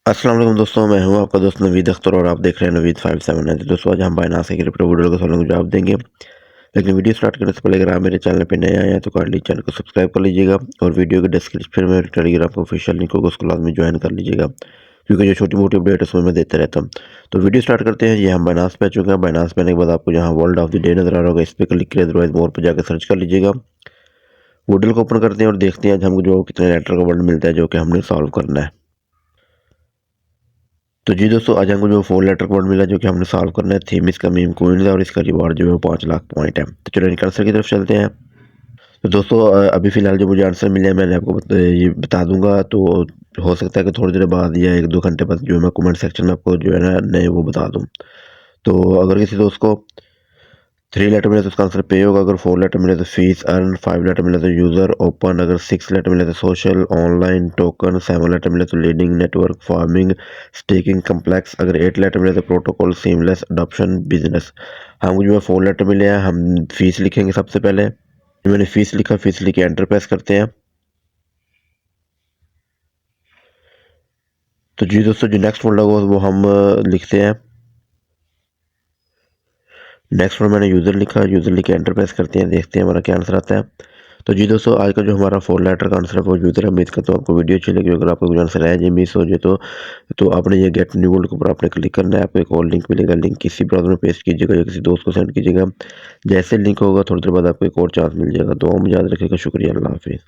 अस्सलाम वालेकुम दोस्तों, मैं हूं आपका दोस्त नवीद अख्तर और आप देख रहे हैं नवीद 579। तो दोस्तों आज हम बाइनांस के क्रिप्टो वोडल के सवालों को जवाब देंगे। लेकिन वीडियो स्टार्ट करने से पहले अगर आप मेरे चैनल पर नए आए हैं तो काइंडली चैनल को सब्सक्राइब कर लीजिएगा और वीडियो के डिस्क्रिप्शन में टेलीग्राम ऑफिशियल लिंक होगा, उसको लाजमी ज्वाइन कर लीजिएगा क्योंकि जो छोटी मोटी अपडेट है उसमें मैं देता रहता हूँ। तो वीडियो स्टार्ट करते हैं। ये हम बाइनांस पे आ चुके हैं। बाइनांस पे आने के बाद आपको जहाँ वर्ल्ड ऑफ द डे नजर आ रहा होगा, इस पर क्लिक करें, अदरवाइज मोर पर जाकर सर्च कर लीजिएगा। वोडल को ओपन करते हैं और देखते हैं आज हमको जो कितने लेटर का वर्ड मिलता है जो कि हमने सॉल्व करना है। तो जी दोस्तों, आज हमको जो 4 लेटर कोड मिला जो कि हमने सॉल्व करना है। थीम इसका मीम कोइन है और इसका रिवार्ड जो है वो 5 लाख पॉइंट है। तो चलो इनके आंसर की तरफ चलते हैं। तो दोस्तों अभी फ़िलहाल जो मुझे आंसर मिले हैं मैंने आपको ये बता दूंगा। तो हो सकता है कि थोड़ी देर बाद या 1-2 घंटे बाद जो है मैं कमेंट सेक्शन में आपको जो है ना नए वो बता दूँ। तो अगर किसी दोस्त को 3 लेटर मिले तो उसका आंसर पे होगा। अगर 4 लेटर मिले तो फीस अर्न, 5 लेटर मिले तो यूज़र ओपन, अगर 6 लेटर मिले तो सोशल ऑनलाइन टोकन, 7 लेटर मिले तो leading network farming staking complex, अगर 8 लेटर मिले तो प्रोटोकॉल सीमलेस अडॉप्शन बिजनेस। हमको जो है 4 लेटर मिले हैं। हम फीस लिखेंगे सबसे पहले। मैंने फीस लिखा, फीस लिख के एंटर प्रेस करते हैं। तो जी दोस्तों, जो नेक्स्ट वर्ड होगा वो हम लिखते हैं। नेक्स्ट पर मैंने यूज़र लिखा, यूज़र लिख के एंटर प्रेस करते हैं, देखते हैं हमारा क्या आंसर आता है। तो जी दोस्तों, आज का जो हमारा 4 लेटर का आंसर है वो यूज़र है। उम्मीद करता हूँ आपको वीडियो अच्छी लगी। अगर आपको कोई आंसर रह जाए, मिस हो जाए तो आपने ये गेट न्यू वर्ल्ड के ऊपर आपने क्लिक करना है। आपको एक और लिंक मिलेगा, लिंक किसी ब्राउज़र में पेस्ट कीजिएगा या किसी दोस्त को सेंड कीजिएगा। जैसे लिंक होगा थोड़ी देर बाद आपको एक और चांस मिल जाएगा। तो हम याद रखिएगा। शुक्रिया, अल्लाह हाफिज़।